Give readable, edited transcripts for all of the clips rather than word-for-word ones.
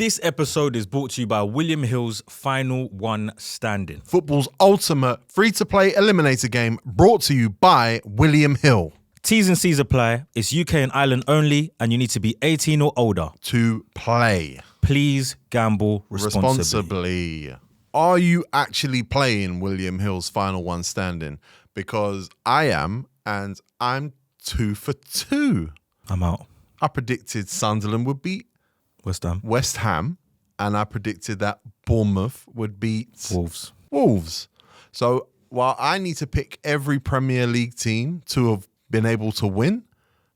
This episode is brought to you by William Hill's Final One Standing. Football's ultimate free-to-play eliminator game, brought to you by William Hill. T's and C's apply. It's UK and Ireland only, and you need to be 18 or older To play. Please gamble responsibly. Are you actually playing William Hill's Final One Standing? Because I am, and I'm 2 for 2. I'm out. I predicted Sunderland would beat West Ham. and I predicted that Bournemouth would beat Wolves. So while I need to pick every Premier League team to have been able to win,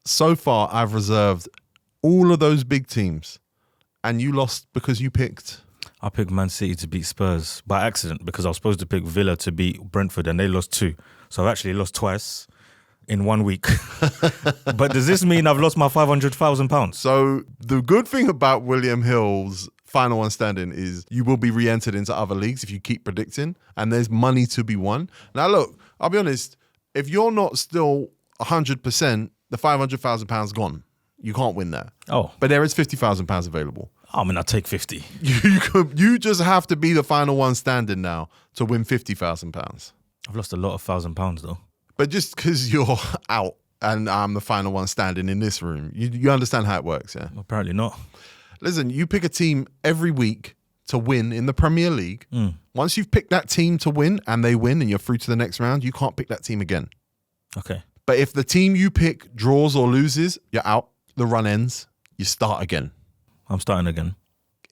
so far I've reserved all of those big teams. And you lost because you picked... I picked Man City to beat Spurs by accident because I was supposed to pick Villa to beat Brentford and they lost 2. So I've actually lost twice in 1 week. But does this mean I've lost my £500,000? So the good thing about William Hill's Final One Standing is you will be re-entered into other leagues if you keep predicting, and there's money to be won. Now look, I'll be honest, if you're not still 100%, the £500,000 gone. You can't win that. Oh. But there is £50,000 available. I mean, I'll take 50. You just have to be the Final One Standing now to win £50,000. I've lost a lot of £1,000 though. But just because you're out and I'm the Final One Standing in this room, you understand how it works, yeah? Apparently not. Listen, you pick a team every week to win in the Premier League. Once you've picked that team to win and they win and you're through to the next round, you can't pick that team again. Okay. But if the team you pick draws or loses, you're out. The run ends. You start again. I'm starting again.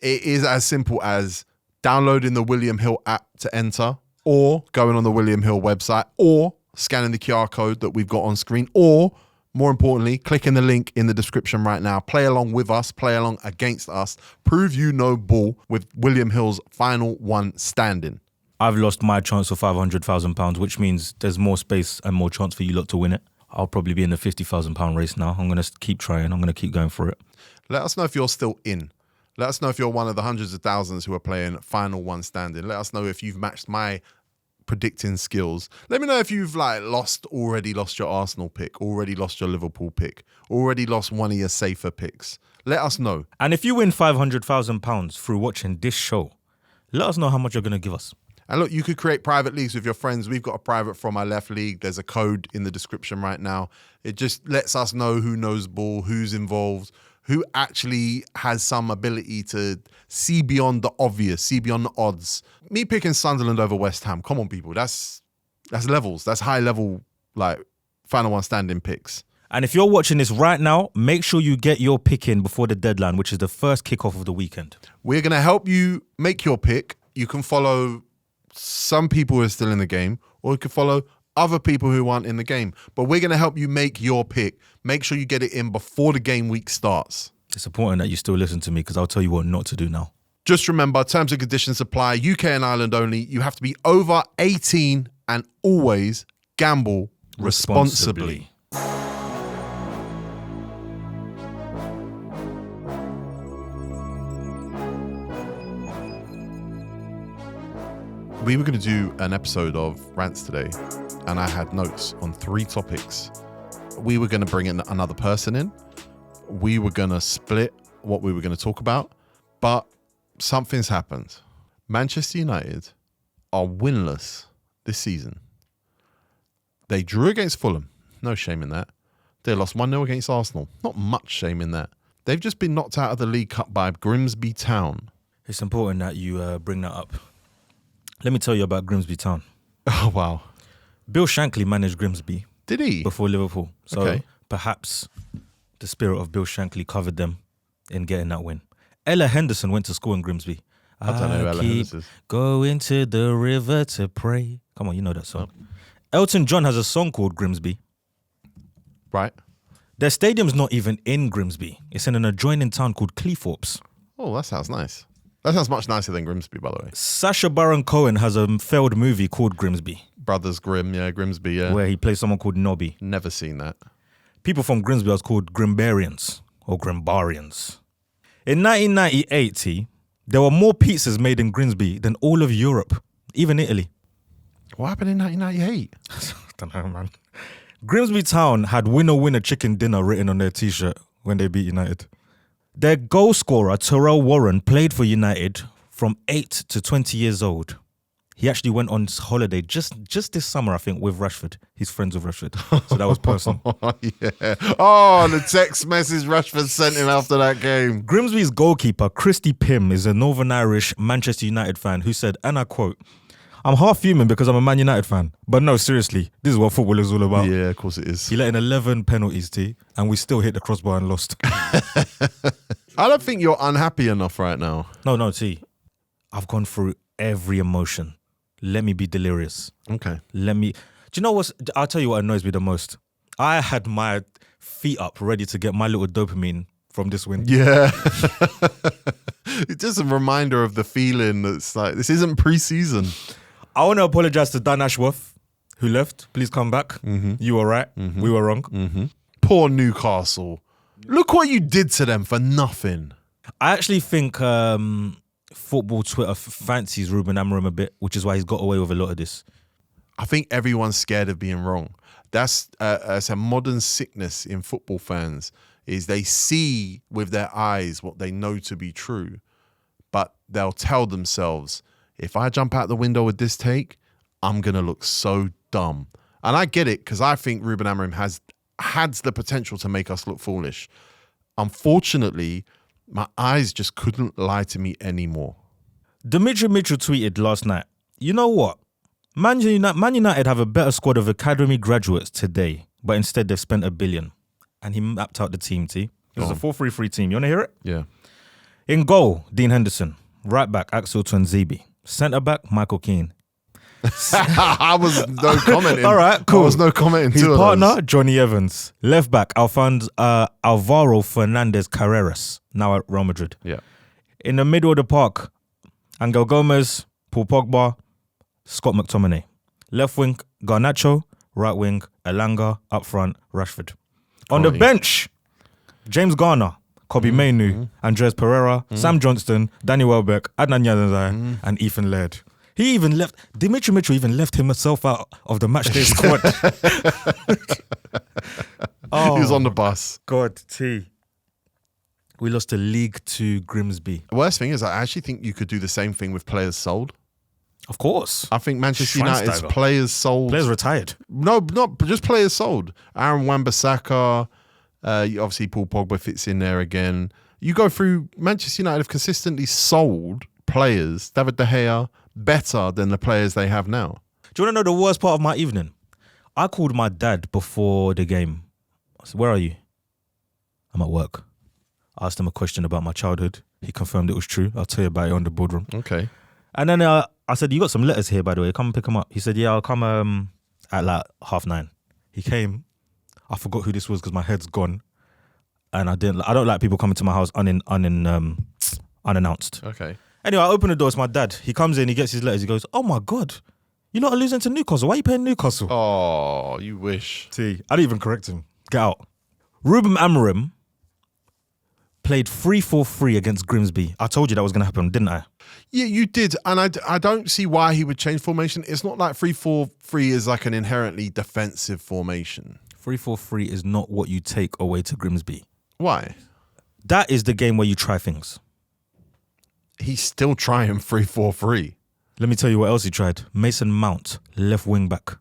It is as simple as downloading the William Hill app to enter, or going on the William Hill website, or scanning the QR code that we've got on screen, or more importantly, clicking the link in the description right now. Play along with us, play along against us. Prove you know ball with William Hill's Final One Standing. I've lost my chance of £500,000, which means there's more space and more chance for you lot to win it. I'll probably be in the £50,000 race now. I'm going to keep trying. I'm going to keep going for it. Let us know if you're still in. Let us know if you're one of the hundreds of thousands who are playing Final One Standing. Let us know if you've matched my predicting skills. Let me know if you've already lost your Arsenal pick, already lost your Liverpool pick, already lost one of your safer picks. Let us know. And if you win £500,000 through watching this show, let us know how much you're going to give us. And look, you could create private leagues with your friends. We've got a private From My Left league. There's a code in the description right now. It just lets us know who knows ball, who's involved, who actually has some ability to see beyond the obvious, see beyond the odds. Me picking Sunderland over West Ham, come on, people. That's levels. That's high level, Final One Standing picks. And if you're watching this right now, make sure you get your pick in before the deadline, which is the first kickoff of the weekend. We're going to help you make your pick. You can follow some people who are still in the game, or you can follow other people who aren't in the game. But we're going to help you make your pick. Make sure you get it in before the game week starts. It's important that you still listen to me because I'll tell you what not to do now. Just remember, terms and conditions apply. UK and Ireland only. You have to be over 18 and always gamble responsibly. We were going to do an episode of Rants today, and I had notes on 3 topics. We were going to bring in another person in. We were going to split what we were going to talk about, but something's happened. Manchester United are winless this season. They drew against Fulham. No shame in that. They lost 1-0 against Arsenal. Not much shame in that. They've just been knocked out of the League Cup by Grimsby Town. It's important that you bring that up. Let me tell you about Grimsby Town. Oh, wow. Bill Shankly managed Grimsby. Did he? Before Liverpool. So Okay. Perhaps the spirit of Bill Shankly covered them in getting that win. Ella Henderson went to school in Grimsby. I don't know who Ella Henderson is. Going to the river to pray. Come on, you know that song. Elton John has a song called Grimsby. Right. Their stadium's not even in Grimsby. It's in an adjoining town called Cleethorpes. Oh, that sounds nice. That sounds much nicer than Grimsby, by the way. Sacha Baron Cohen has a failed movie called Grimsby. Brothers Grimm, yeah, Grimsby, yeah. Where he plays someone called Nobby. Never seen that. People from Grimsby are called Grimbarians or Grimbarians. In 1998, there were more pizzas made in Grimsby than all of Europe, even Italy. What happened in 1998? I don't know, man. Grimsby Town had winner chicken dinner written on their T-shirt when they beat United. Their goal scorer, Terrell Warren, played for United from 8 to 20 years old. He actually went on holiday just this summer, I think, with Rashford. He's friends with Rashford. So that was personal. Yeah. Oh, the text message Rashford sent him after that game. Grimsby's goalkeeper, Christy Pym, is a Northern Irish Manchester United fan who said, and I quote, "I'm half human because I'm a Man United fan. But no, seriously, this is what football is all about." Yeah, of course it is. He let in 11 penalties, and we still hit the crossbar and lost. I don't think you're unhappy enough right now. No, T. I've gone through every emotion. Let me be delirious. Okay. Do you know what? I'll tell you what annoys me the most. I had my feet up ready to get my little dopamine from this win. Yeah. It's just a reminder of the feeling that's like, this isn't pre-season. I want to apologize to Dan Ashworth, who left. Please come back. Mm-hmm. You were right. Mm-hmm. We were wrong. Mm-hmm. Poor Newcastle. Look what you did to them for nothing. I actually think football Twitter fancies Ruben Amorim a bit, which is why he's got away with a lot of this. I think everyone's scared of being wrong. That's a modern sickness in football fans, is they see with their eyes what they know to be true, but they'll tell themselves, if I jump out the window with this take, I'm going to look so dumb. And I get it, because I think Ruben Amorim has had the potential to make us look foolish. Unfortunately, my eyes just couldn't lie to me anymore. Demetri Mitchell tweeted last night, "You know what? Man United have a better squad of academy graduates today, but instead they've spent $1 billion." And he mapped out the team, T. It was a 4-3-3 team. You want to hear it? Yeah. In goal, Dean Henderson. Right back, Axel Tuanzebe. Centre back, Michael Keane. I was no commenting. All right, cool. I was no commenting. His partner, Johnny Evans. Left back, Alvaro Fernandez Carreras, now at Real Madrid. Yeah. In the middle of the park, Angel Gomez, Paul Pogba, Scott McTominay. Left wing, Garnacho. Right wing, Elanga. Up front, Rashford. On the bench, James Garner, Kobe Mainu, Andres Pereira, Sam Johnston, Danny Welbeck, Adnan Januzaj, and Ethan Laird. He even left, Demetri Mitchell even left himself out of the matchday squad. He was on the bus. God, T. We lost to League 2 Grimsby. The worst thing is, I actually think you could do the same thing with players sold. Of course. I think Manchester United's players sold. Players retired. No, not just players sold. Aaron Wan-Bissaka, obviously Paul Pogba fits in there again. You go through, Manchester United have consistently sold players, David De Gea, better than the players they have now. Do you want to know the worst part of my evening? I called my dad before the game. I said, "Where are you?" "I'm at work." I asked him a question about my childhood. He confirmed it was true. I'll tell you about it on the boardroom. Okay. And then I said, "You got some letters here, by the way. Come and pick them up." He said, "Yeah, I'll come at like 9:30. He came. I forgot who this was because my head's gone. And I don't like people coming to my house unannounced. Okay. Anyway, I open the door. It's my dad. He comes in. He gets his letters. He goes, "Oh my God, you're not losing to Newcastle. Why are you paying Newcastle?" Oh, you wish. See, I didn't even correct him. Get out. Ruben Amorim played 3-4-3 against Grimsby. I told you that was going to happen, didn't I? Yeah, you did. And I don't see why he would change formation. It's not like 3-4-3 is like an inherently defensive formation. 3-4-3 is not what you take away to Grimsby. Why? That is the game where you try things. He's still trying 3-4-3. Let me tell you what else he tried. Mason Mount, left wing back.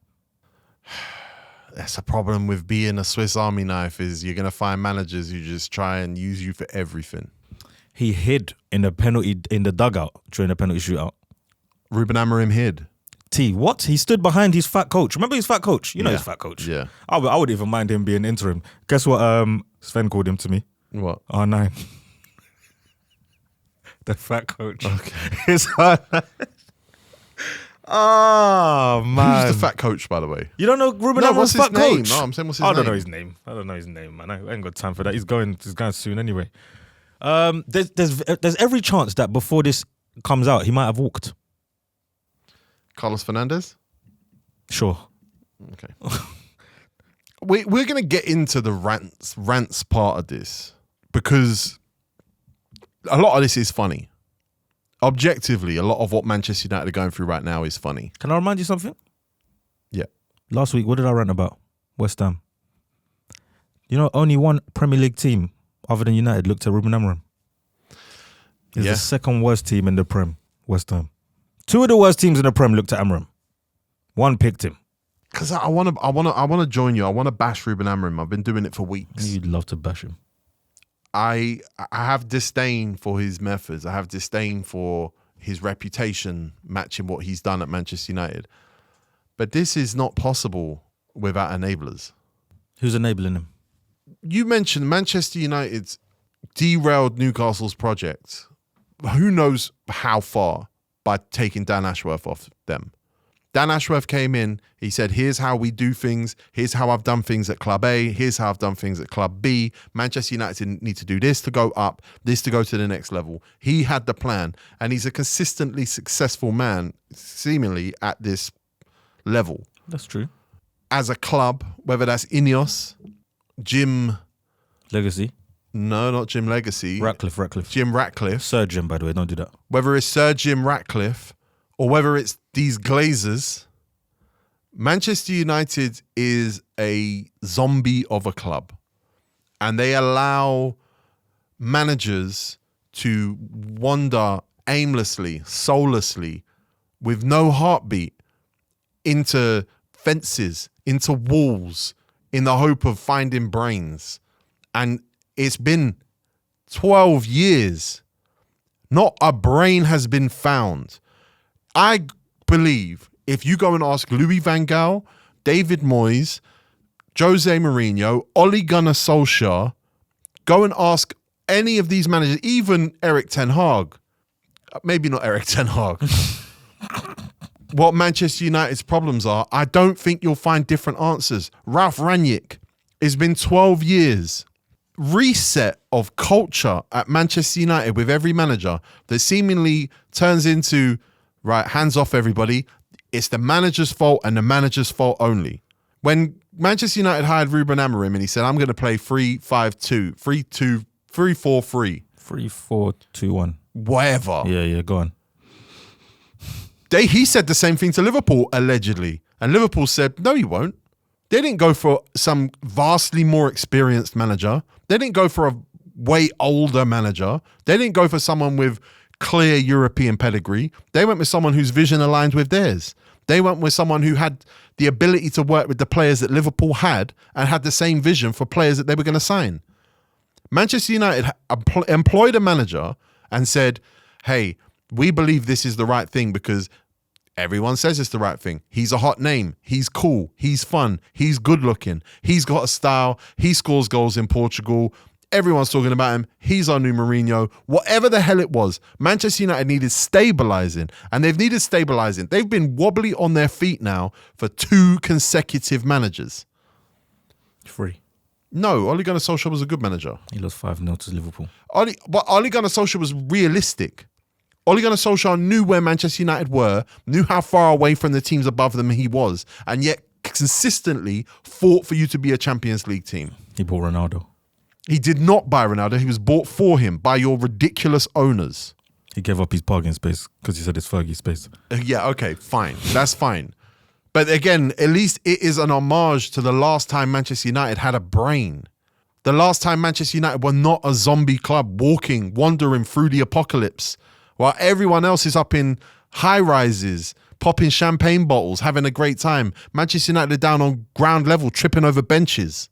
That's a problem with being a Swiss Army knife, is you're going to find managers who just try and use you for everything. He hid in the dugout during the penalty shootout. Ruben Amorim hid. T, what? He stood behind his fat coach. Remember his fat coach? You know Yeah. his fat coach. Yeah. I would even mind him being interim. Guess what Sven called him to me? What? R9. The fat coach. Okay. It's R9. Oh, man. Who's the fat coach, by the way? You don't know Ruben No, Amorim's what's his fat name? coach? No, I'm saying what's his name? I don't know his name. I don't know his name, man. I ain't got time for that. He's going soon anyway. There's every chance that before this comes out, he might have walked. Carlos Fernandez? Sure. Okay. We're going to get into the rants part of this because a lot of this is funny. Objectively, a lot of what Manchester United are going through right now is funny. Can I remind you something? Yeah. Last week, what did I rant about? West Ham. You know, only one Premier League team other than United, looked at Ruben Amorim. He's the second worst team in the Prem, West Ham. 2 of the worst teams in the Prem looked at Amorim. 1 picked him. Because I want to join you. I want to bash Ruben Amorim. I've been doing it for weeks. You'd love to bash him. I have disdain for his methods. I have disdain for his reputation matching what he's done at Manchester United. But this is not possible without enablers. Who's enabling him? You mentioned Manchester United's derailed Newcastle's project. Who knows how far by taking Dan Ashworth off them. Dan Ashworth came in, he said, here's how we do things, here's how I've done things at Club A, here's how I've done things at Club B. Manchester United need to do this to go up, this to go to the next level. He had the plan, and he's a consistently successful man, seemingly at this level. That's true. As a club, whether that's Ineos, Jim... Legacy? No, not Jim Legacy. Ratcliffe. Jim Ratcliffe. Sir Jim, by the way, don't do that. Whether it's Sir Jim Ratcliffe or whether it's these Glazers, Manchester United is a zombie of a club. And they allow managers to wander aimlessly, soullessly, with no heartbeat, into fences, into walls, in the hope of finding brains. And it's been 12 years. Not a brain has been found. I believe if you go and ask Louis van Gaal, David Moyes, Jose Mourinho, Ole Gunnar Solskjaer, go and ask any of these managers, even Erik ten Hag, maybe not Erik ten Hag, what Manchester United's problems are, I don't think you'll find different answers. Ralf Rangnick, it's been 12 years. Reset of culture at Manchester United with every manager that seemingly turns into, right, hands off everybody. It's the manager's fault and the manager's fault only. When Manchester United hired Ruben Amorim and he said, I'm going to play 3-5-2, 3-2, 3-4-3. 3-4-2-1. Whatever. Yeah, go on. He said the same thing to Liverpool, allegedly. And Liverpool said, no, you won't. They didn't go for some vastly more experienced manager. They didn't go for a way older manager. They didn't go for someone with clear European pedigree. They went with someone whose vision aligned with theirs. They went with someone who had the ability to work with the players that Liverpool had and had the same vision for players that they were going to sign. Manchester United employed a manager and said, hey, we believe this is the right thing because everyone says it's the right thing. He's a hot name. He's cool. He's fun. He's good looking. He's got a style. He scores goals in Portugal. Everyone's talking about him. He's our new Mourinho. Whatever the hell it was, Manchester United needed stabilising, and they've needed stabilising. They've been wobbly on their feet now for 2 consecutive managers. 3. No, Ole Gunnar Solskjaer was a good manager. He lost 5-0 to Liverpool. But Ole Gunnar Solskjaer was realistic. Ole Gunnar Solskjaer knew where Manchester United were, knew how far away from the teams above them he was, and yet consistently fought for you to be a Champions League team. He bought Ronaldo. He did not buy Ronaldo. He was bought for him by your ridiculous owners. He gave up his parking space because he said it's Fergie's space. Yeah, okay, fine. That's fine. But again, at least it is an homage to the last time Manchester United had a brain. The last time Manchester United were not a zombie club wandering through the apocalypse while everyone else is up in high-rises, popping champagne bottles, having a great time. Manchester United are down on ground level, tripping over benches,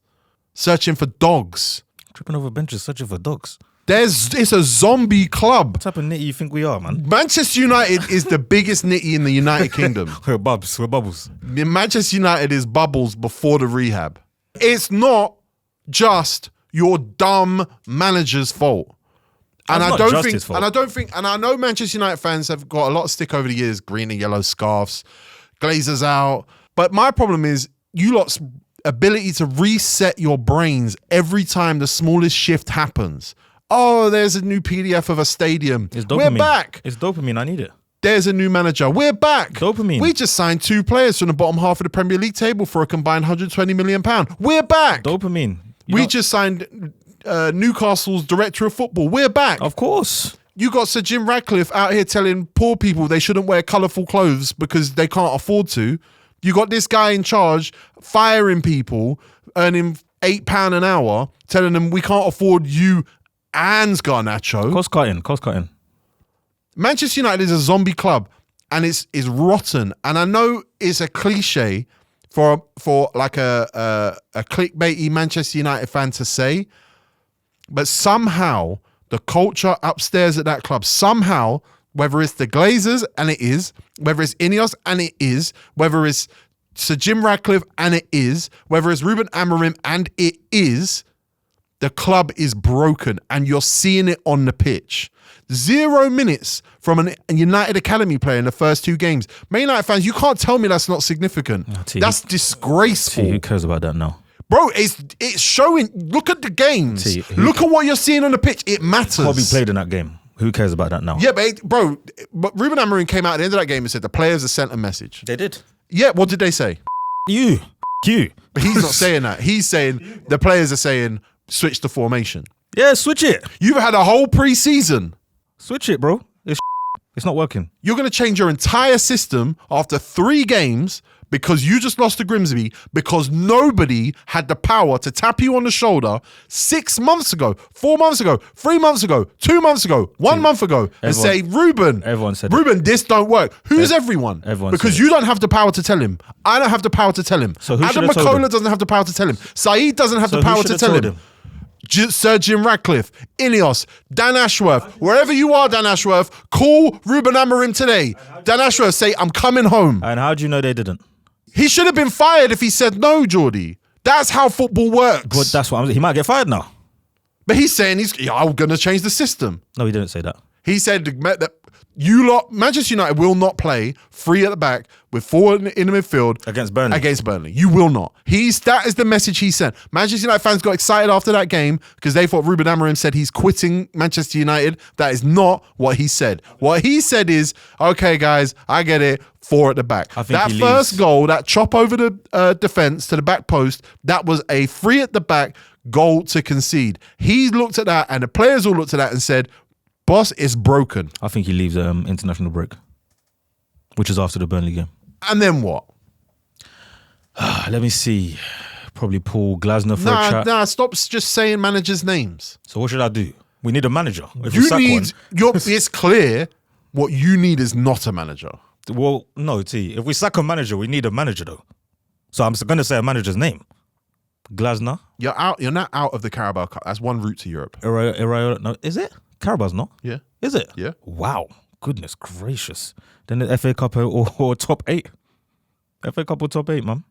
searching for dogs. Tripping over benches, searching for dogs. It's a zombie club. What type of nitty you think we are, man? Manchester United is the biggest nitty in the United Kingdom. We're bubbles. Manchester United is bubbles before the rehab. It's not just your dumb manager's fault. And I know Manchester United fans have got a lot of stick over the years, green and yellow scarves, Glazers out. But my problem is you lot's ability to reset your brains every time the smallest shift happens. Oh, there's a new PDF of a stadium. We're back. It's dopamine. I need it. There's a new manager. We're back. Dopamine. We just signed 2 players from the bottom half of the Premier League table for a combined £120 million. We're back. Dopamine. We just signed Newcastle's director of football. We're back. Of course. You got Sir Jim Ratcliffe out here telling poor people they shouldn't wear colourful clothes because they can't afford to. You got this guy in charge firing people, earning £8 an hour, telling them we can't afford you and Garnacho. Cost cutting. Manchester United is a zombie club and it's rotten. And I know it's a cliche for like a clickbaity Manchester United fan to say, but somehow the culture upstairs at that club, somehow, whether it's the Glazers, and it is, whether it's Ineos, and it is, whether it's Sir Jim Ratcliffe, and it is, whether it's Ruben Amorim, and it is, the club is broken, and you're seeing it on the pitch. 0 minutes from a United Academy player in the first 2 games. Man United fans, you can't tell me that's not significant. That's disgraceful. Who cares about that now? Bro, it's showing. Look at the games. Look at what you're seeing on the pitch. It matters. Kobe played in that game. Who cares about that now? Yeah, but Ruben Amorim came out at the end of that game and said the players have sent a message. They did. Yeah, what did they say? You. But he's not saying that. He's saying the players are saying switch the formation. Yeah, switch it. You've had a whole pre-season. Switch it, bro. It's not working. You're going to change your entire system after 3 games because you just lost to Grimsby because nobody had the power to tap you on the shoulder 6 months ago, 4 months ago, 3 months ago, 2 months ago, 1 month ago and say, Ruben, this don't work. Who's everyone? Everyone because you don't have the power to tell him. I don't have the power to tell him. So who Adam McCullough doesn't have the power to tell him. Saeed doesn't have the power to tell him. Sir Jim Ratcliffe, Ineos, Dan Ashworth, wherever you are, Dan Ashworth, call Ruben Amorim today. Dan Ashworth, say, I'm coming home. And how do you know they didn't? He should have been fired if he said no, Jordy. That's how football works. But that's what he might get fired now. But he's saying I'm going to change the system. No, he didn't say that. He said that Manchester United will not play 3 at the back with 4 in the midfield against Burnley. You will not. That is the message he sent. Manchester United fans got excited after that game because they thought Ruben Amorim said he's quitting Manchester United. That is not what he said. What he said is, okay, guys, I get it. 4 at the back. That first goal, that chop over the defense to the back post, that was a 3 at the back goal to concede. He looked at that and the players all looked at that and said, boss, it's broken. I think he leaves international break, which is after the Burnley game. And then what? Let me see. Probably pull Glasner for a chat. Nah, stop just saying managers' names. So what should I do? We need a manager. It's clear what you need is not a manager. Well, no, T. If we sack a manager, we need a manager though. So I'm going to say a manager's name. Glasner. You're out. You're not out of the Carabao Cup. That's one route to Europe. No, is it? Carabao's not? Yeah. Is it? Yeah. Wow. Goodness gracious. Then the FA Cup or top 8. FA Cup or top 8, man.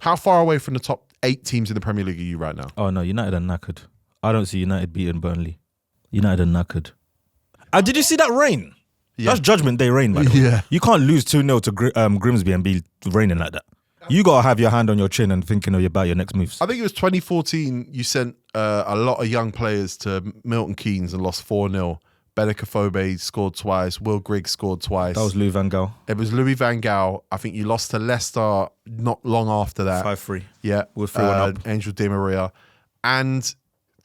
How far away from the top 8 teams in the Premier League are you right now? Oh, no. United are knackered. I don't see United beating Burnley. United are knackered. Did you see that rain? Yeah. That's Judgement Day Rain, by the way. Yeah. You can't lose 2-0 to Grimsby and be raining like that. You got to have your hand on your chin and thinking about your next moves. I think it was 2014, you sent a lot of young players to Milton Keynes and lost 4-0. Bedekofobe scored twice. Will Griggs scored twice. That was Louis van Gaal. It was Louis van Gaal. I think you lost to Leicester not long after that. 5-3. Yeah. With 3-1 up. Angel Di Maria. And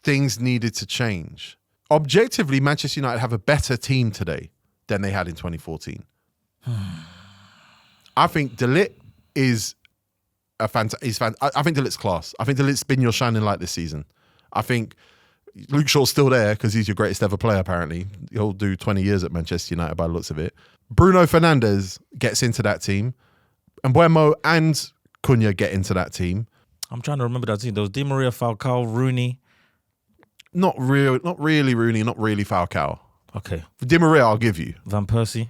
things needed to change. Objectively, Manchester United have a better team today than they had in 2014. I think De Ligt is I think De Ligt's class. I think De Ligt's been your shining light this season. I think Luke Shaw's still there because he's your greatest ever player, apparently. He'll do 20 years at Manchester United by the looks of it. Bruno Fernandes gets into that team. And Mbuemo and Cunha get into that team. I'm trying to remember that team. There was Di Maria, Falcao, Rooney. Not really Rooney, not really Falcao. Okay. Di Maria, I'll give you. Van Persie?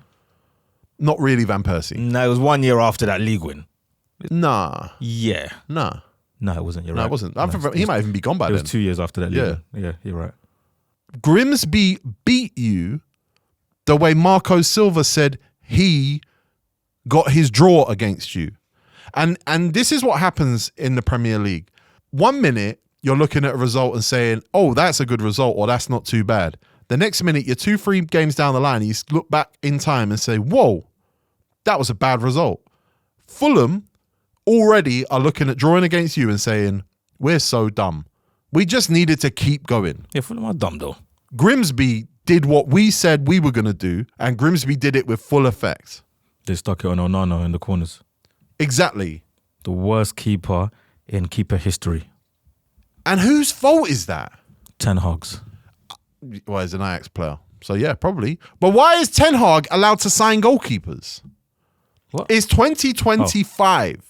Not really Van Persie. No, it was 1 year after that league win. Nah. Yeah. Nah. No, it wasn't. You're right. No, it wasn't. He might even be gone by then. It was 2 years after that league win. Yeah, you're right. Grimsby beat you the way Marco Silva said he got his draw against you. And this is what happens in the Premier League. 1 minute, you're looking at a result and saying, oh, that's a good result or that's not too bad. The next minute, you're 2-3 games down the line, you look back in time and say, whoa, that was a bad result. Fulham already are looking at drawing against you and saying, we're so dumb. We just needed to keep going. Yeah, Fulham are dumb though. Grimsby did what we said we were going to do, and Grimsby did it with full effect. They stuck it on Onana in the corners. Exactly. The worst keeper in keeper history. And whose fault is that? Ten Hag's. Well, he's an Ajax player. So yeah, probably. But why is Ten Hag allowed to sign goalkeepers? What? It's 2025. Oh.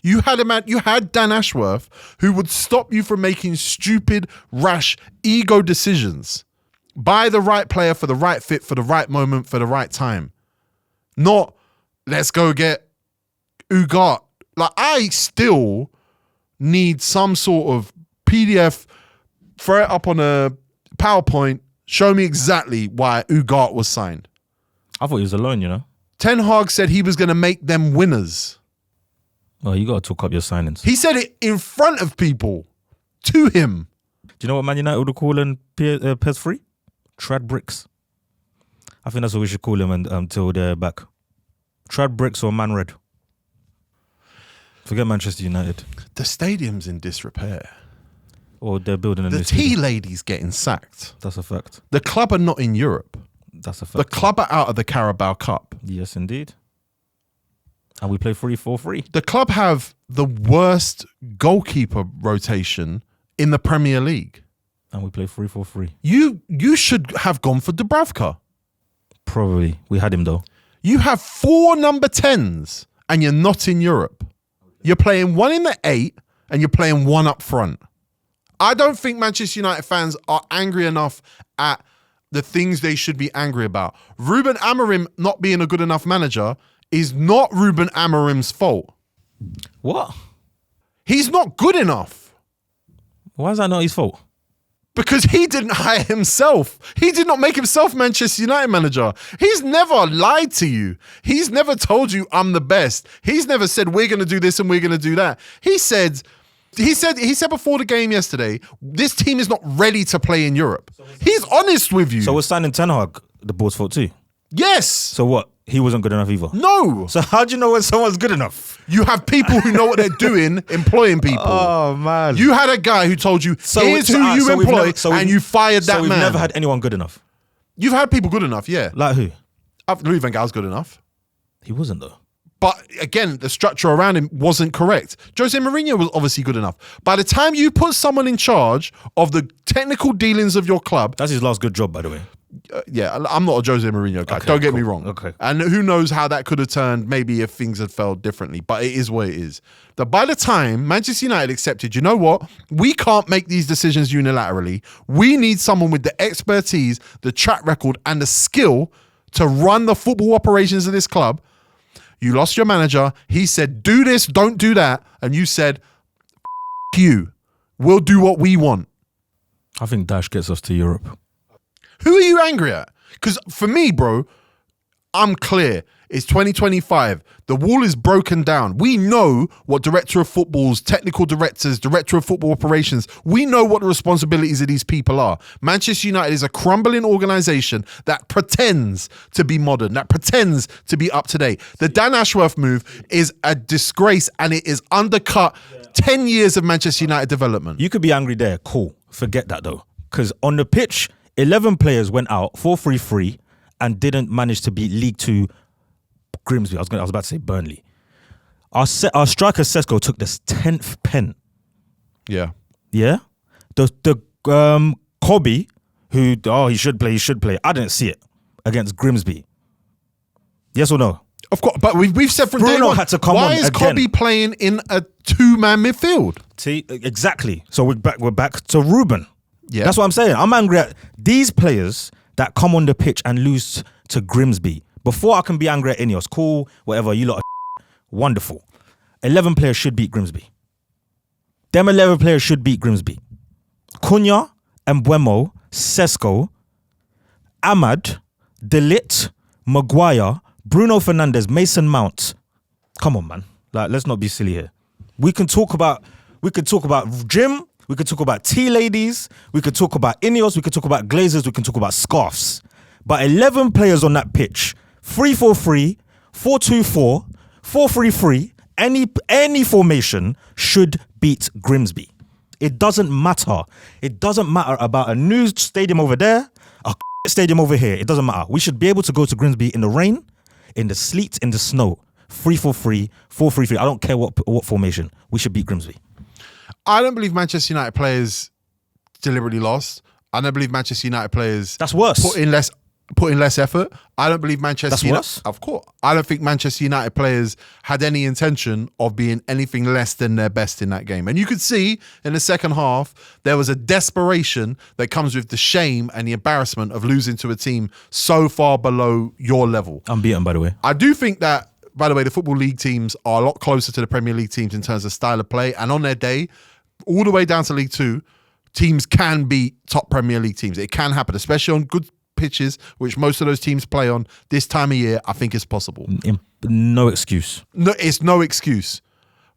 You had Dan Ashworth, who would stop you from making stupid, rash, ego decisions. Buy the right player for the right fit, for the right moment, for the right time. Not, let's go get Ugart. Like, I still need some sort of PDF, throw it up on a PowerPoint, show me exactly why Ugart was signed. I thought he was alone, you know. Ten Hag said he was going to make them winners. Well, you got to talk up your signings. He said it in front of people, to him. Do you know what Man United would call him PES3? Trad Bricks. I think that's what we should call him until they're back. Trad Bricks or Man Red. Forget Manchester United. The stadium's in disrepair. Or they're building a new The stadium. tea lady's getting sacked. That's a fact. The club are not in Europe. That's a fact. The club are out of the Carabao Cup. Yes, indeed. And we play 3-4-3. The club have the worst goalkeeper rotation in the Premier League. And we play 3-4-3. You should have gone for Dubravka. Probably. We had him though. You have 4 number 10s and you're not in Europe. You're playing 1 in the 8 and you're playing 1 up front. I don't think Manchester United fans are angry enough at the things they should be angry about. Ruben Amorim not being a good enough manager is not Ruben Amorim's fault. What? He's not good enough. Why is that not his fault? Because he didn't hire himself. He did not make himself Manchester United manager. He's never lied to you. He's never told you I'm the best. He's never said we're going to do this and we're going to do that. He said before the game yesterday, this team is not ready to play in Europe. He's honest with you. So we're signing Ten Hag the board's fault too? Yes. So what? He wasn't good enough either? No. So how do you know when someone's good enough? You have people who know what they're doing, employing people. Oh, man. You had a guy who told you, here's who you employ, and you fired that man. So we've never had anyone good enough? You've had people good enough, yeah. Like who? Louis van Gaal's good enough. He wasn't though. But again, the structure around him wasn't correct. Jose Mourinho was obviously good enough. By the time you put someone in charge of the technical dealings of your club... That's his last good job, by the way. Yeah, I'm not a Jose Mourinho guy. Okay, Don't get cool. me wrong. Okay. And who knows how that could have turned maybe if things had felt differently. But it is what it is. That by the time Manchester United accepted, you know what? We can't make these decisions unilaterally. We need someone with the expertise, the track record, and the skill to run the football operations of this club. You lost your manager. He said, do this, don't do that. And you said, you. We'll do what we want. I think Dash gets us to Europe. Who are you angry at? Because for me, bro, I'm clear. It's 2025. The wall is broken down. We know what director of footballs, technical directors, director of football operations, we know what the responsibilities of these people are. Manchester United is a crumbling organisation that pretends to be modern, that pretends to be up to date. The Dan Ashworth move is a disgrace and it is undercut 10 years of Manchester United development. You could be angry there. Cool. Forget that though. Because on the pitch, 11 players went out 4-3-3 and didn't manage to beat League 2 Grimsby. I was about to say Burnley. Our striker Sesko took this 10th pen. Yeah. Yeah. The Kobe, who he should play. I didn't see it against Grimsby. Yes or no? Of course, but we've said from day Bruno one, had to come why on is again. Kobe playing in a 2-man midfield? See, exactly. So we're back to Ruben. Yeah. That's what I'm saying. I'm angry at these players that come on the pitch and lose to Grimsby. Before I can be angry at Ineos, cool, whatever, you lot are wonderful. 11 players should beat Grimsby. Them 11 players should beat Grimsby. Cunha, Mbuemo, Sesko, Ahmad, De Ligt, Maguire, Bruno Fernandes, Mason Mount. Come on, man. Like, let's not be silly here. We could talk about gym, we could talk about tea ladies, we could talk about Ineos, we could talk about Glazers, we can talk about scarves. But 11 players on that pitch, 3-4-3, 4-2-4, 4-3-3, any formation should beat Grimsby. It doesn't matter. It doesn't matter about a new stadium over there, a stadium over here. It doesn't matter. We should be able to go to Grimsby in the rain, in the sleet, in the snow. 3-4-3, 4-3-3. I don't care what formation. We should beat Grimsby. I don't believe Manchester United players deliberately lost. I don't believe Manchester United players That's worse. put in less effort. I don't believe Manchester United. Worse? Of course. I don't think Manchester United players had any intention of being anything less than their best in that game. And you could see in the second half, there was a desperation that comes with the shame and the embarrassment of losing to a team so far below your level. Unbeaten, by the way. I do think that, by the way, the Football League teams are a lot closer to the Premier League teams in terms of style of play. And on their day, all the way down to League Two, teams can beat top Premier League teams. It can happen, especially on good pitches, which most of those teams play on this time of year. I think it's possible. No excuse. No, it's no excuse.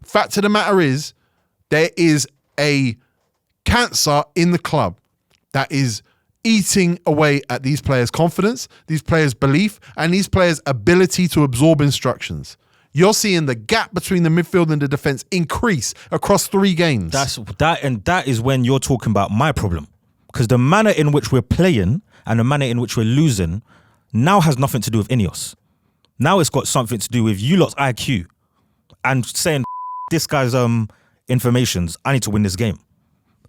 Fact of the matter is, there is a cancer in the club that is eating away at these players' confidence, these players' belief, and these players' ability to absorb instructions. You're seeing the gap between the midfield and the defense increase across 3 games. That is when you're talking about my problem. Because the manner in which we're playing and the manner in which we're losing now has nothing to do with Ineos. Now it's got something to do with you lot's IQ and saying, this guy's informations, I need to win this game.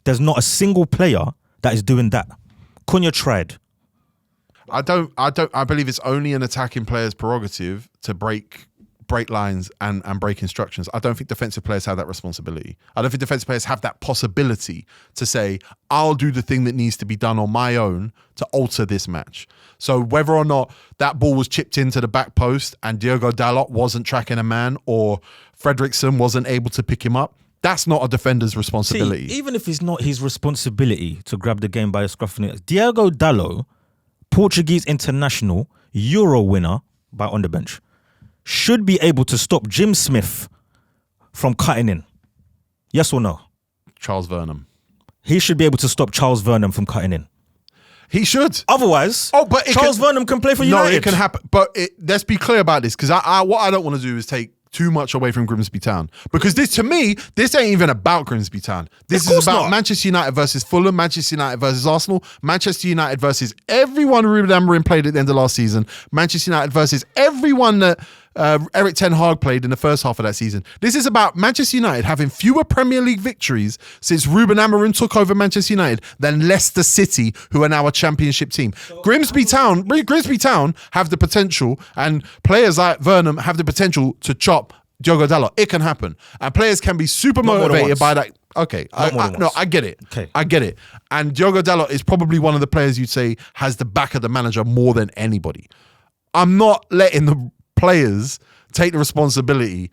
There's not a single player that is doing that. Cunha tried. I believe it's only an attacking player's prerogative to break lines and break instructions. I don't think defensive players have that responsibility. I don't think defensive players have that possibility to say, I'll do the thing that needs to be done on my own to alter this match. So whether or not that ball was chipped into the back post and Diogo Dalot wasn't tracking a man or Fredrickson wasn't able to pick him up, that's not a defender's responsibility. See, even if it's not his responsibility to grab the game by a scruff of the neck, Diogo Dalot, Portuguese international, Euro winner by on the bench, should be able to stop Jim Smith from cutting in. Yes or no? Charles Vernam. He should be able to stop Charles Vernam from cutting in. He should. Otherwise, Charles Vernam can play for United. No, it can happen. But let's be clear about this, because what I don't want to do is take too much away from Grimsby Town, because this, to me, this ain't even about Grimsby Town. This is about Manchester United versus Fulham, Manchester United versus Arsenal, Manchester United versus everyone Ruben Amorim played at the end of last season, Manchester United versus everyone that Eric Ten Hag played in the first half of that season. This is about Manchester United having fewer Premier League victories since Ruben Amorim took over Manchester United than Leicester City, who are now a championship team. Grimsby Town have the potential, and players like Vernam have the potential to chop Diogo Dalot. It can happen. And players can be super motivated by that. Okay, I get it. Okay. I get it. And Diogo Dalot is probably one of the players you'd say has the back of the manager more than anybody. I'm not letting the players take the responsibility.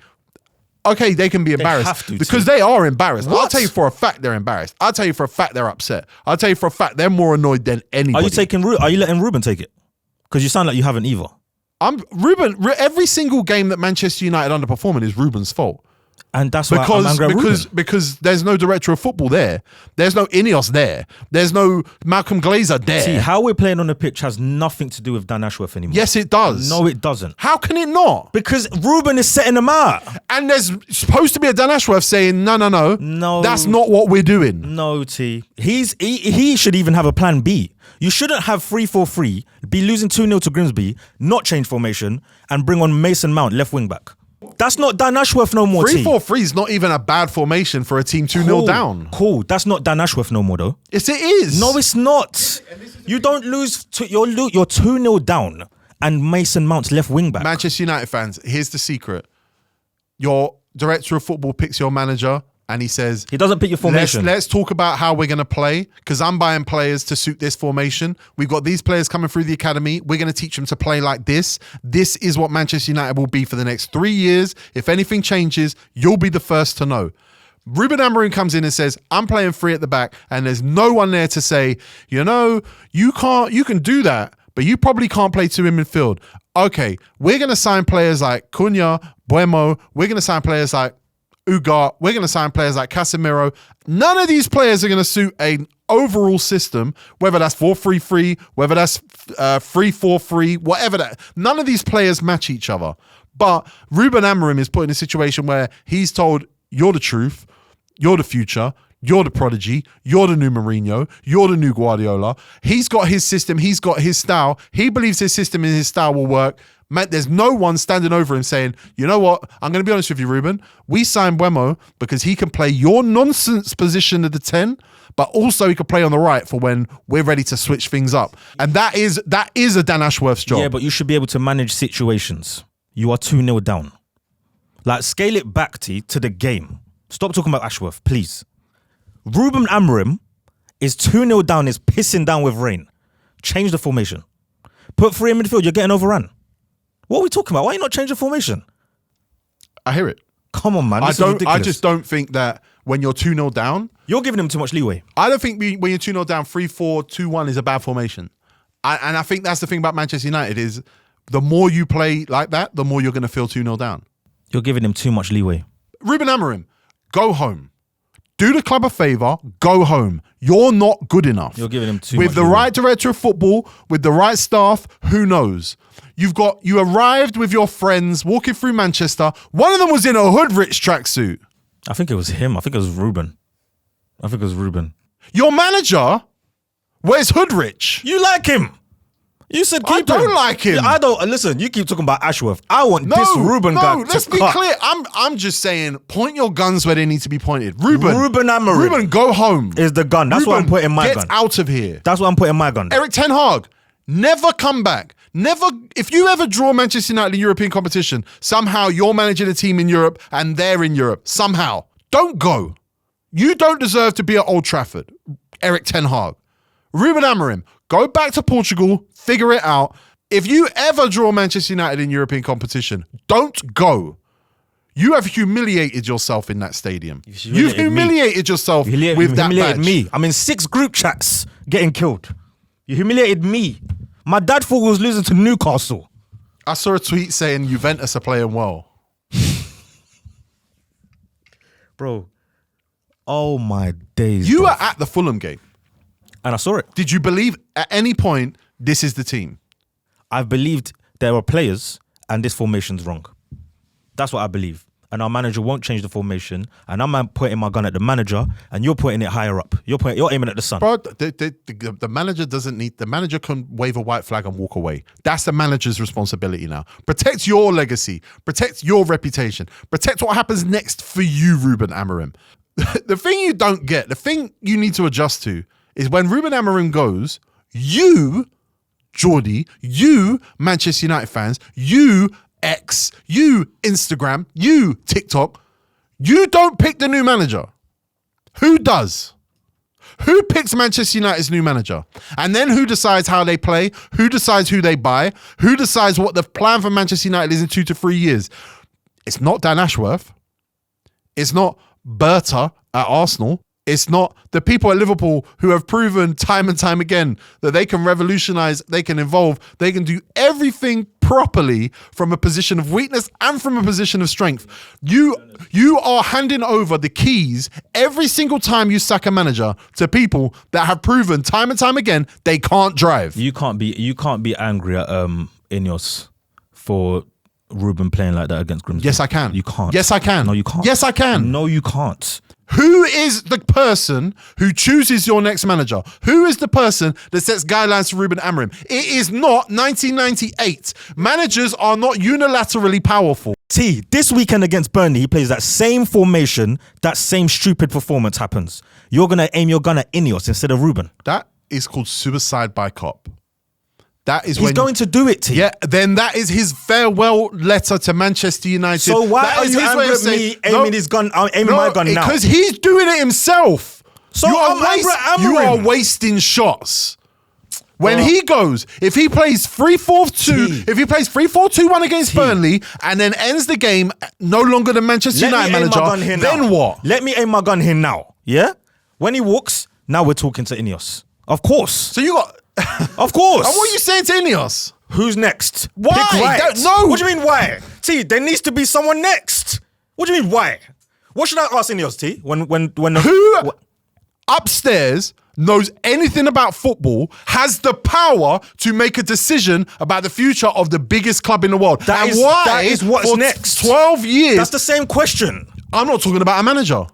Okay, they can be embarrassed because they are embarrassed. What? I'll tell you for a fact they're embarrassed. I'll tell you for a fact they're upset. I'll tell you for a fact they're more annoyed than anybody. Are you letting Ruben take it? Because you sound like you haven't either. Every single game that Manchester United underperforming is Ruben's fault. And that's why I'm angry at Ruben. Because there's no director of football there. There's no Ineos there. There's no Malcolm Glazer there. See, how we're playing on the pitch has nothing to do with Dan Ashworth anymore. Yes, it does. No, it doesn't. How can it not? Because Ruben is setting them out. And there's supposed to be a Dan Ashworth saying, no, that's not what we're doing. No, T. He should even have a plan B. You shouldn't have 3-4-3, be losing 2-0 to Grimsby, not change formation, and bring on Mason Mount, left wing back. That's not Dan Ashworth no more, 3-4-3 is not even a bad formation for a team 2-0 down. Cool. That's not Dan Ashworth no more, though. Yes, it is. No, it's not. You don't lose. You're 2-0 down, and Mason Mount's left wing back. Manchester United fans, here's the secret. Your director of football picks your manager, and he says, he doesn't pick your formation. Let's talk about how we're going to play, because I'm buying players to suit this formation. We've got these players coming through the academy. We're going to teach them to play like this. This is what Manchester United will be for the next 3 years. If anything changes, you'll be the first to know. Ruben Amorim comes in and says, I'm playing 3 at the back, and there's no one there to say, you can do that, but you probably can't play 2 in midfield. Okay, we're going to sign players like Cunha, Mbuemo. We're going to sign players like Ugart, we're going to sign players like Casemiro. None of these players are going to suit an overall system, whether that's 4-3-3, whether that's 3-4-3, whatever that. None of these players match each other. But Ruben Amorim is put in a situation where he's told, you're the truth, you're the future, you're the prodigy, you're the new Mourinho, you're the new Guardiola. He's got his system, he's got his style. He believes his system and his style will work. Man, there's no one standing over him saying, you know what? I'm going to be honest with you, Ruben. We signed Mbuemo because he can play your nonsense position at the 10, but also he can play on the right for when we're ready to switch things up. And that is a Dan Ashworth's job. Yeah, but you should be able to manage situations. You are 2-0 down. Like, scale it back to the game. Stop talking about Ashworth, please. Ruben Amorim is 2-0 down, is pissing down with rain. Change the formation. Put 3 in midfield, you're getting overrun. What are we talking about? Why are you not changing formation? I hear it. Come on, man. I just don't think that when you're 2-0 down... You're giving him too much leeway. I don't think when you're 2-0 down, 3-4, 2-1 is a bad formation. And I think that's the thing about Manchester United is the more you play like that, the more you're going to feel 2-0 down. You're giving him too much leeway. Ruben Amorim, go home. Do the club a favour, go home. You're not good enough. You're giving him too much With the leeway. right director of football, with the right staff, who knows? You arrived with your friends walking through Manchester. One of them was in a Hoodrich tracksuit. I think it was him. I think it was Ruben. Your manager wears Hoodrich. You like him. You said keep him. I don't like him. Yeah, I don't. Listen, you keep talking about Ashworth. I want this Ruben guy to let's be cut. clear. I'm just saying, point your guns where they need to be pointed. Ruben Amorim. Ruben, go home. Is the gun. That's Ruben, what I'm putting my gun. Get out of here. That's what I'm putting my gun. Eric Ten Hag, never come back. Never. If you ever draw Manchester United in European competition, somehow you're managing a team in Europe and they're in Europe. Somehow. Don't go. You don't deserve to be at Old Trafford. Eric Ten Hag. Ruben Amorim, go back to Portugal, figure it out. If you ever draw Manchester United in European competition, don't go. You have humiliated yourself in that stadium. You've humiliated yourself with that badge. Me. I'm in 6 group chats getting killed. You humiliated me. My dad thought we was losing to Newcastle. I saw a tweet saying Juventus are playing well. Bro. Oh my days. You bro. were at the Fulham game. And I saw it. Did you believe at any point this is the team? I've believed there are players and this formation's wrong. That's what I believe. And our manager won't change the formation. And I'm putting my gun at the manager and you're putting it higher up. You're aiming at the sun. Bro, the manager doesn't need... The manager can wave a white flag and walk away. That's the manager's responsibility now. Protect your legacy. Protect your reputation. Protect what happens next for you, Ruben Amorim. The thing you don't get, the thing you need to adjust to is when Ruben Amorim goes, you, Jordy, you, Manchester United fans, you, X, you, Instagram, you, TikTok, you don't pick the new manager. Who does? Who picks Manchester United's new manager? And then who decides how they play? Who decides who they buy? Who decides what the plan for Manchester United is in 2 to 3 years? It's not Dan Ashworth. It's not Berta at Arsenal. It's not the people at Liverpool who have proven time and time again that they can revolutionise, they can evolve, they can do everything properly from a position of weakness and from a position of strength. You are handing over the keys every single time you sack a manager to people that have proven time and time again they can't drive. You can't be angry at Ineos for Ruben playing like that against Grimsby. Yes, I can. You can't. Yes, I can. No, you can't. Yes, I can. No, you can't. Who is the person who chooses your next manager? Who is the person that sets guidelines for Ruben Amorim? It is not 1998. Managers are not unilaterally powerful. This weekend against Burnley, he plays that same formation, that same stupid performance happens. You're going to aim your gun at Ineos instead of Ruben. That is called suicide by cop. That is He's going to do it, Yeah, then that is his farewell letter to Manchester United. So why are you angry at me aiming my gun now? Because he's doing it himself. So you I'm are wasting shots. When he goes, if he plays 3-4-2, if he plays 3-4-2-1 against Burnley and then ends the game no longer the Manchester United manager, then what? Let me aim my gun here now. Yeah? When he walks, now we're talking to Ineos. Of course. So you got... Of course. And what are you saying to Ineos? Who's next? Why? Pick right. No. What do you mean why? There needs to be someone next. What do you mean why? What should I ask Ineos, Who upstairs knows anything about football has the power to make a decision about the future of the biggest club in the world? That is what's for next. 12 years. That's the same question. I'm not talking about a manager.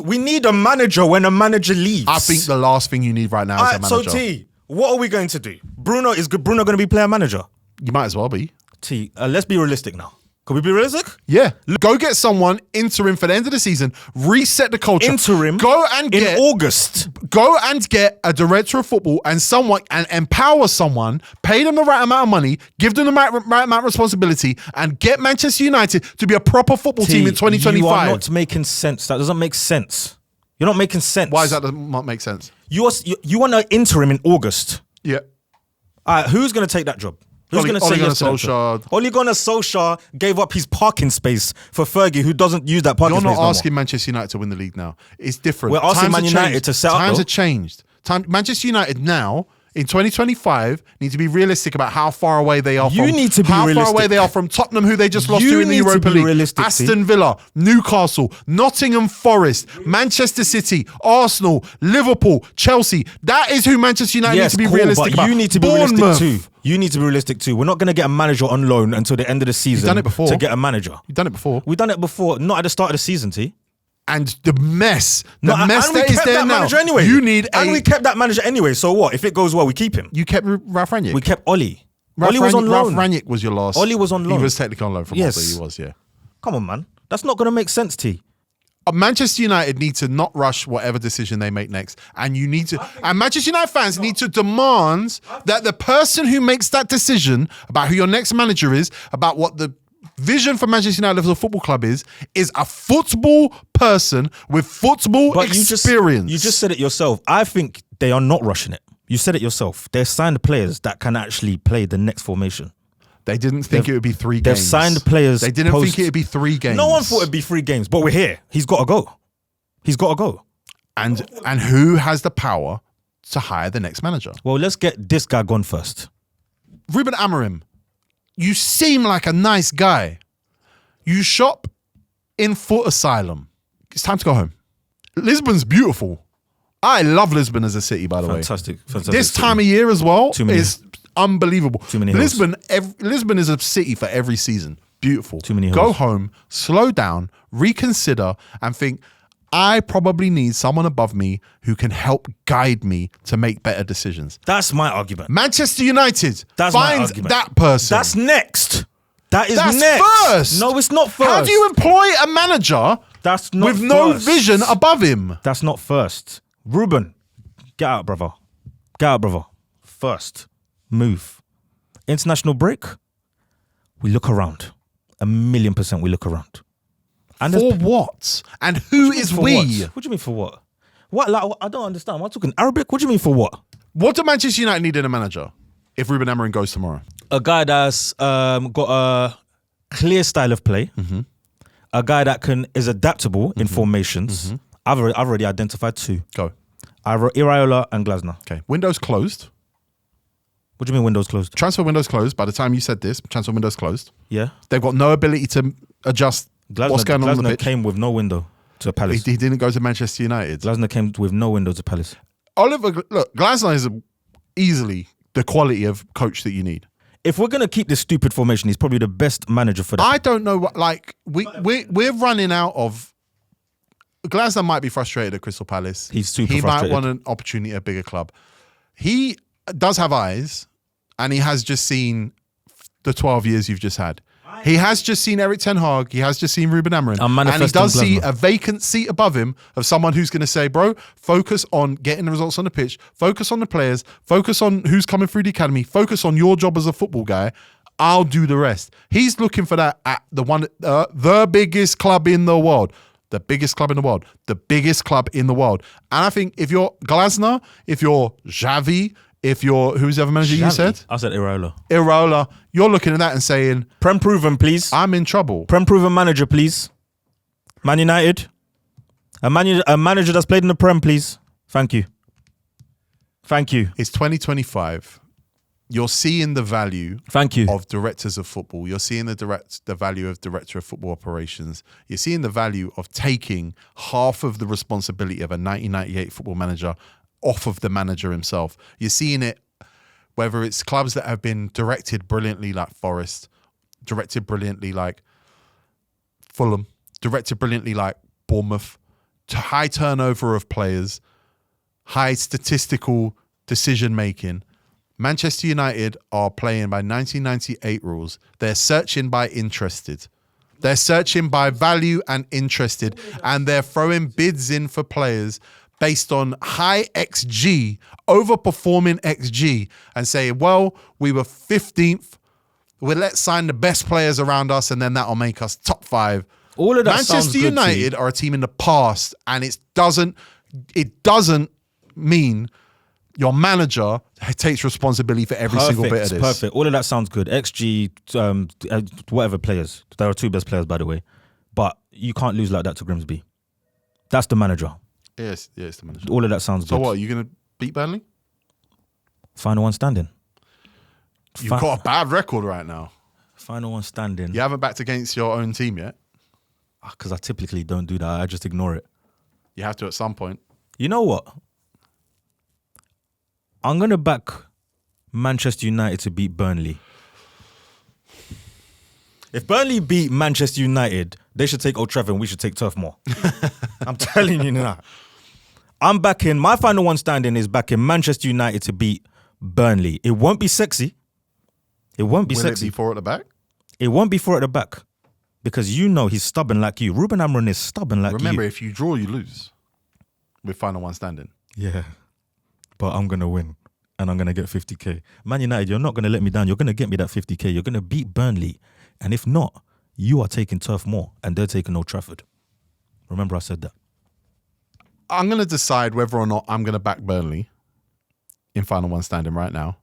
We need a manager when a manager leaves. I think the last thing you need right now is a manager. So what are we going to do? Bruno going to be player manager? You might as well be. Let's be realistic now. Can we be realistic? Yeah. Go get someone interim for the end of the season, reset the culture. Interim Go and get in August. Go and get a director of football and someone and empower someone, pay them the right amount of money, give them the right amount of responsibility, and get Manchester United to be a proper football team in 2025. You are not making sense. That doesn't make sense. You're not making sense. Why does that not make sense? You want an interim in August. Yeah. All right, who's going to take that job? Who's going to say yes to that job? Ole Gunnar Solskjaer gave up his parking space for Fergie, who doesn't use that parking space. You're not asking Manchester United to win the league now. It's different. We're asking Man United to set up. Times have changed. Manchester United now, in 2025, need to be realistic about how far away they are You need to be realistic. How far away they are from Tottenham, who they just lost to in the Europa League. Aston Villa, Newcastle, Nottingham Forest, Manchester City, Arsenal, Liverpool, Chelsea. That is who Manchester United need to be realistic about. You need to be realistic too. You need to be realistic too. We're not going to get a manager on loan until the end of the season. You've done it before. To get a manager. You've done it before. We've done it before. Not at the start of the season, T. And the mess that is there now. Anyway. You need and we kept that manager anyway. So what? If it goes well, we keep him. You kept Ralph Rangnick. We kept Ollie. Ollie was on loan. Ralph Rangnick was your last. Ollie was on loan. He was technically on loan from Malta. He was, yeah. Come on, man. That's not going to make sense, T. Manchester United need to not rush whatever decision they make next, and you need to. And Manchester United fans need to demand that the person who makes that decision about who your next manager is, about what the vision for Manchester United as a football club is a football person with football experience. You just said it yourself. I think they are not rushing it. You said it yourself. They've signed players that can actually play the next formation. They didn't think it would be 3 games. They've signed players. They didn't think it would be 3 games. No one thought it'd be 3 games, but we're here. He's got to go. He's got to go. And who has the power to hire the next manager? Well, let's get this guy gone first. Ruben Amorim, you seem like a nice guy. You shop in foot asylum. It's time to go home. Lisbon's beautiful. I love Lisbon as a city, by the way. Fantastic. This time of year as well is unbelievable. Too many hills. Lisbon is a city for every season. Beautiful. Too many hills. Go home, slow down, reconsider, and think, I probably need someone above me who can help guide me to make better decisions. That's my argument. Manchester United, find that person. That's next. That's next. First. No, it's not first. How do you employ a manager with no vision above him? That's not first. Ruben, get out, brother. Get out, brother. First, move. International break, we look around. 1,000,000% we look around. And for what? And who is we? What do you mean for what? What? Like, I don't understand. Am I talking Arabic? What do you mean for what? What do Manchester United need in a manager if Ruben Amorim goes tomorrow? A guy that's got a clear style of play. Mm-hmm. A guy that is adaptable in formations. Mm-hmm. I've already identified 2. Go. Iraola and Glasner. Okay. Windows closed. What do you mean windows closed? Transfer window's closed. By the time you said this, transfer window's closed. Yeah. They've got no ability to adjust what's going on the pitch. Glasner came with no window to Palace. He didn't go to Manchester United. Glasner came with no window to Palace. Glasner is easily the quality of coach that you need. If we're going to keep this stupid formation, he's probably the best manager for that. I don't know what, we're running out of. Glasner might be frustrated at Crystal Palace. He's super frustrated. He might want an opportunity at a bigger club. He does have eyes, and he has just seen the 12 years you've just had. He has just seen Erik ten Hag. He has just seen Ruben Amorim. And he does see a vacant seat above him of someone who's going to say, bro, focus on getting the results on the pitch. Focus on the players. Focus on who's coming through the academy. Focus on your job as a football guy. I'll do the rest. He's looking for that at the biggest club in the world. The biggest club in the world. The biggest club in the world. And I think if you're Glasner, if you're Xavi, if you're, who's the other manager you said? I said Iraola. Iraola, you're looking at that and saying, Prem proven, please. I'm in trouble. Prem proven manager, please. Man United. A manager that's played in the Prem, please. Thank you. Thank you. It's 2025. You're seeing the value of directors of football. You're seeing the value of director of football operations. You're seeing the value of taking half of the responsibility of a 1998 football manager off of the manager himself. You're seeing it, whether it's clubs that have been directed brilliantly like Forest, directed brilliantly like Fulham, directed brilliantly like Bournemouth, to high turnover of players, high statistical decision making. Manchester United are playing by 1998 rules. They're searching by interested. They're searching by value and interested. And they're throwing bids in for players based on high XG, overperforming XG, and saying, well, we were 15th. Well, let's sign the best players around us, and then that'll make us top 5. All of that sounds Manchester good United are a team in the past, and it doesn't mean your manager takes responsibility for every single bit of this. Perfect. All of that sounds good. XG, whatever players. There are 2 best players, by the way. But you can't lose like that to Grimsby. That's the manager. Yes, it's the manager. All of that sounds good. So what, are you going to beat Burnley? Final one standing. You've got a bad record right now. Final one standing. You haven't backed against your own team yet. Because I typically don't do that. I just ignore it. You have to at some point. You know what? I'm going to back Manchester United to beat Burnley. If Burnley beat Manchester United, they should take Old Trafford and we should take Turf Moor. I'm telling you now. I'm backing, my final one standing is backing Manchester United to beat Burnley. It won't be sexy. It won't be sexy. Will it be 4 at the back? It won't be 4 at the back. Because you know he's stubborn like you. Ruben Amorim is stubborn like you. Remember, if you draw, you lose. With final one standing. Yeah. But I'm going to win. And I'm going to get 50k. Man United, you're not going to let me down. You're going to get me that 50k. You're going to beat Burnley. And if not, you are taking Turf Moor and they're taking Old Trafford. Remember I said that. I'm going to decide whether or not I'm going to back Burnley in final one standing right now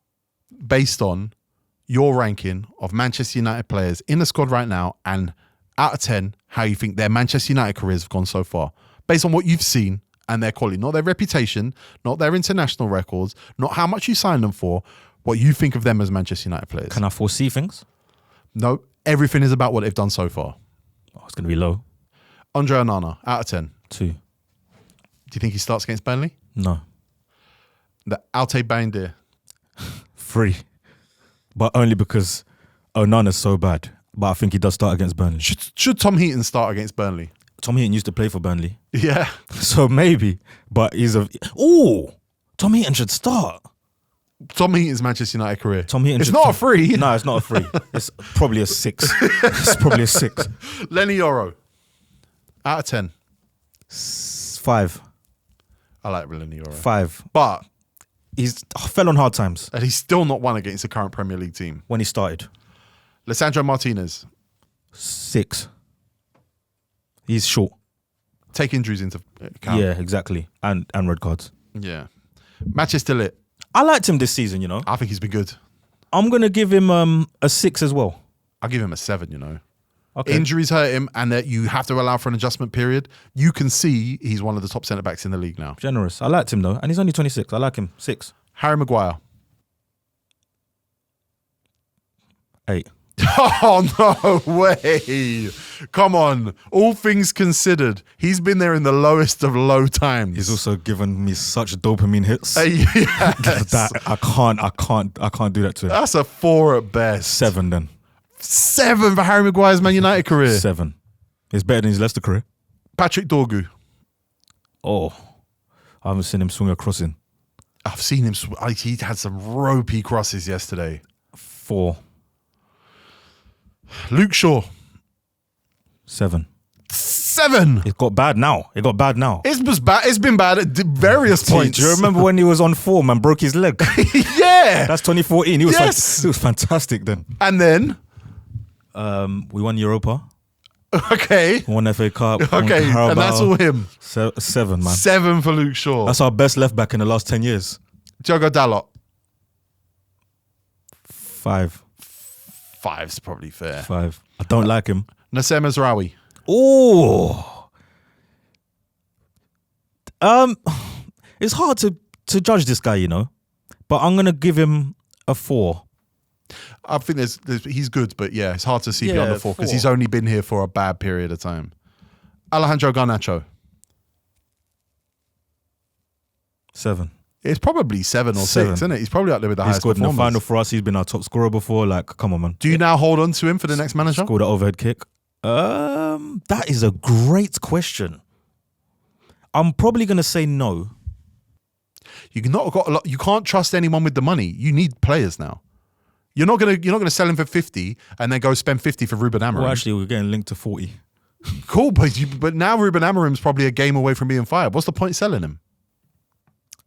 based on your ranking of Manchester United players in the squad right now and out of 10, how you think their Manchester United careers have gone so far. Based on what you've seen and their quality, not their reputation, not their international records, not how much you signed them for, what you think of them as Manchester United players. Can I foresee things? No, everything is about what they've done so far. Oh, it's going to be low. Andre Onana, out of 10. 2. Do you think he starts against Burnley? No. The Altay Bayindir. 3. But only because Onana's so bad. But I think he does start against Burnley. Should Tom Heaton start against Burnley? Tom Heaton used to play for Burnley. Yeah. So maybe. But he's a... Ooh! Tom Heaton should start. Tom Heaton's Manchester United career. Tom Heaton It's should not a 3. No, it's not a 3. It's probably a 6. It's probably a 6. Lenny Yoro. Out of 10. 5. I like Lenny Yoro. 5. But He's fell on hard times and he's still not won against the current Premier League team. when he started. Lisandro Martinez. 6. He's short. Take injuries into account. Yeah, exactly. And red cards. Yeah. Matthijs De Ligt. I liked him this season, you know. I think he's been good. I'm going to give him a 6 as well. I'll give him a 7, you know. Okay. Injuries hurt him and that you have to allow for an adjustment period. You can see he's one of the top centre-backs in the league now. Generous. I liked him though. And he's only 26. I like him. 6. Harry Maguire. 8. Oh, no way. Come on. All things considered, he's been there in the lowest of low times. He's also given me such dopamine hits Yes. that I can't do that to him. That's a 4 at best. 7 then. 7 for Harry Maguire's Man United career. 7. It's better than his Leicester career. Patrick Dorgu. Oh, I haven't seen him swing a crossing. I've seen him. He had some ropey crosses yesterday. 4. Luke Shaw. 7. 7. It got bad now. It's been bad at various points. Do you remember when he was on form and broke his leg? Yeah. That's 2014. He was Yes. he was fantastic then. And then, We won Europa. okay. Won FA Cup. Won Okay. Carabao. And that's all him. 7, man. 7 for Luke Shaw. That's our best left back in the last 10 years. Diogo Dalot. 5. 5's probably fair. 5. I don't like him. Noussair Mazraoui. Oh. It's hard to judge this guy, you know. But I'm gonna give him a 4. I think he's good, but yeah, it's hard to see beyond Yeah, the 4 because 4. he's only been here for a bad period of time. Alejandro Garnacho. 7. It's probably 7 or 7. 6, isn't it? He's probably up there with the He's highest scored in the performers. final for us. He's been our top scorer before. Like, come on, man. Do you now hold on to him for the next manager? Scored an overhead kick. That is a great question. I'm probably gonna say no. You not got a lot. You can't trust anyone with the money. You need players now. You're not gonna sell him for 50 and then go spend 50 for Ruben Amorim. Well, actually, we're getting linked to 40. Cool, but now Ruben Amorim's probably a game away from being fired. What's the point selling him?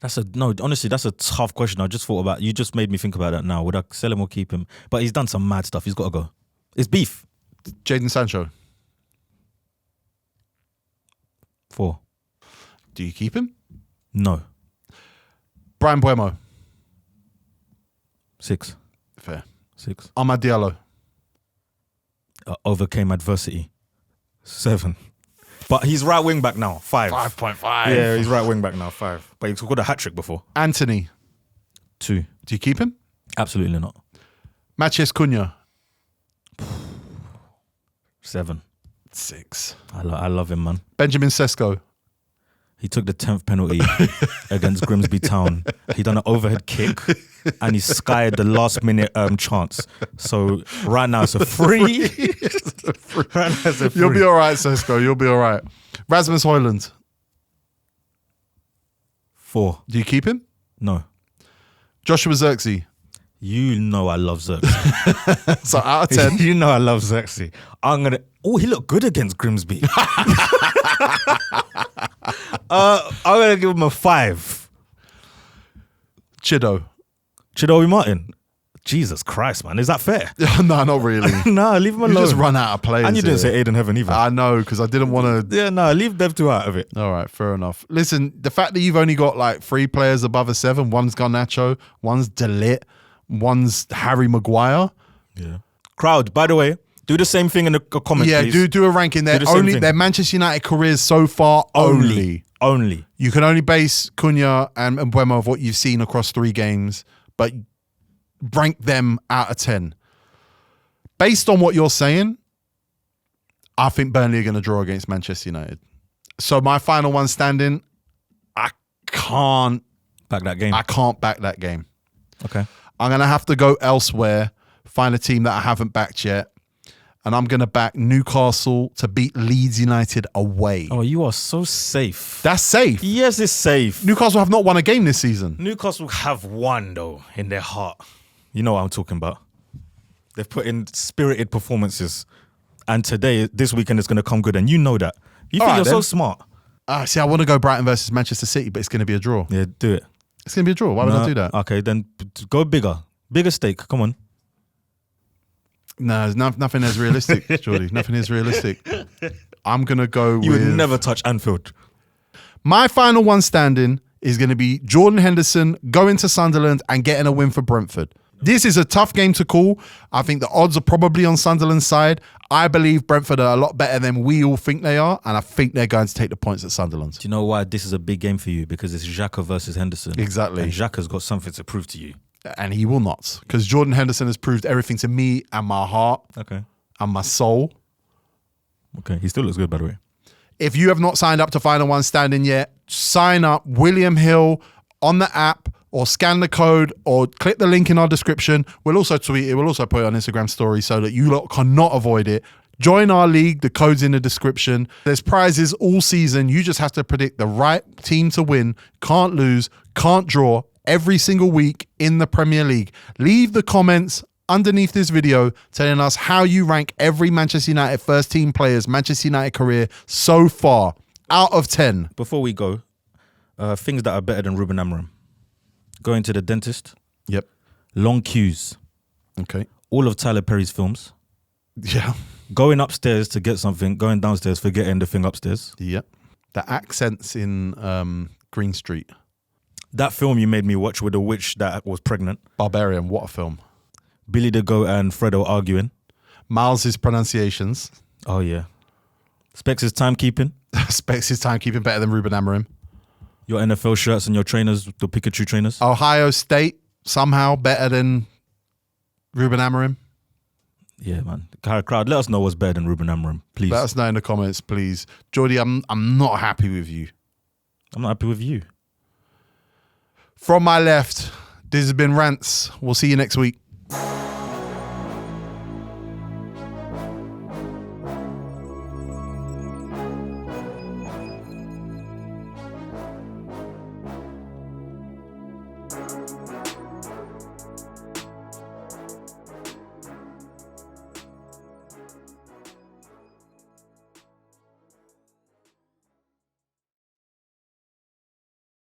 Honestly, that's a tough question. I just thought about. You just made me think about that now. Would I sell him or keep him? But he's done some mad stuff. He's got to go. It's beef. Jadon Sancho. 4. Do you keep him? No. Bryan Mbuemo. 6. Fair. 6. Amad Diallo. Overcame adversity. 7. But he's right wing back now. 5. 5.5. Yeah, he's right wing back now. 5. But he's got a hat trick before. Anthony. 2. Do you keep him? Absolutely not. Matheus Cunha. 7. 6. I love him, man. Benjamin Sesko. He took the 10th penalty against Grimsby Town. He done an overhead kick and he skied the last minute chance. So right now it's a free. Right now it's a free. You'll be all right, Sesko. You'll be all right. Rasmus Hojlund. 4. Do you keep him? No. Joshua Zirkzee. You know I love Xerxes. So out of 10. You know I love Xerxes. He looked good against Grimsby. I'm going to give him a 5. Chido. Chidowi Martin. Jesus Christ, man. Is that fair? No, not really. No, leave him alone. You just run out of players. And you didn't here. say Aiden Heaven either. I know, because I didn't want to. Yeah, no, leave Dev 2 out of it. All right, fair enough. Listen, the fact that you've only got like 3 players above a 7, one's Garnacho, one's De Ligt, one's Harry Maguire. Yeah. Crowd, by the way, do the same thing in the comments, Yeah, please. do a ranking. They're Do the same only thing. their Manchester United careers so far only. You can only base Cunha and Mbuemo of what you've seen across 3 games, but rank them out of 10. Based on what you're saying, I think Burnley are going to draw against Manchester United. So my final one standing, I can't Back that game. I can't back that game. Okay. I'm going to have to go elsewhere, find a team that I haven't backed yet, and I'm going to back Newcastle to beat Leeds United away. Oh, you are so safe. That's safe. Yes, it's safe. Newcastle have not won a game this season. Newcastle have won, though, in their heart. You know what I'm talking about. They've put in spirited performances. And this weekend is going to come good. And you know that. You think you're so smart. See, I want to go Brighton versus Manchester City, but it's going to be a draw. Yeah, do it. It's going to be a draw. Why would I do that? Okay, then go bigger. Bigger stake. Come on. No, nothing is realistic, Jordy. Nothing is realistic. I'm going to go You with... would never touch Anfield. My final one standing is going to be Jordan Henderson going to Sunderland and getting a win for Brentford. This is a tough game to call. I think the odds are probably on Sunderland's side. I believe Brentford are a lot better than we all think they are, and I think they're going to take the points at Sunderland. Do you know why this is a big game for you? Because it's Xhaka versus Henderson. Exactly. And Xhaka's got something to prove to you. And he will not, because Jordan Henderson has proved everything to me and my heart and my soul. Okay, he still looks good, by the way. If you have not signed up to Final One Standing yet, sign up William Hill on the app or scan the code or click the link in our description. We'll also tweet it. We'll also put it on Instagram story so that you lot cannot avoid it. Join our league. The code's in the description. There's prizes all season. You just have to predict the right team to win. Can't lose, can't draw every single week in the Premier League. Leave the comments underneath this video telling us how you rank every Manchester United first team player's Manchester United career so far out of 10. Before we go, things that are better than Ruben Amorim. Going to the dentist. Yep. Long queues. Okay. All of Tyler Perry's films. Yeah. Going upstairs to get something, going downstairs, forgetting the thing upstairs. Yep. The accents in Green Street. That film you made me watch with a witch that was pregnant. Barbarian, what a film. Billy the Goat and Fredo arguing. Miles' pronunciations. Oh, yeah. Specs' timekeeping. Specs his timekeeping better than Ruben Amorim. Your NFL shirts and your trainers, the Pikachu trainers. Ohio State, somehow better than Ruben Amorim. Yeah, man. Crowd, let us know what's better than Ruben Amorim, please. Let us know in the comments, please. Jordy, I'm not happy with you. I'm not happy with you. From my left, this has been Rants. We'll see you next week.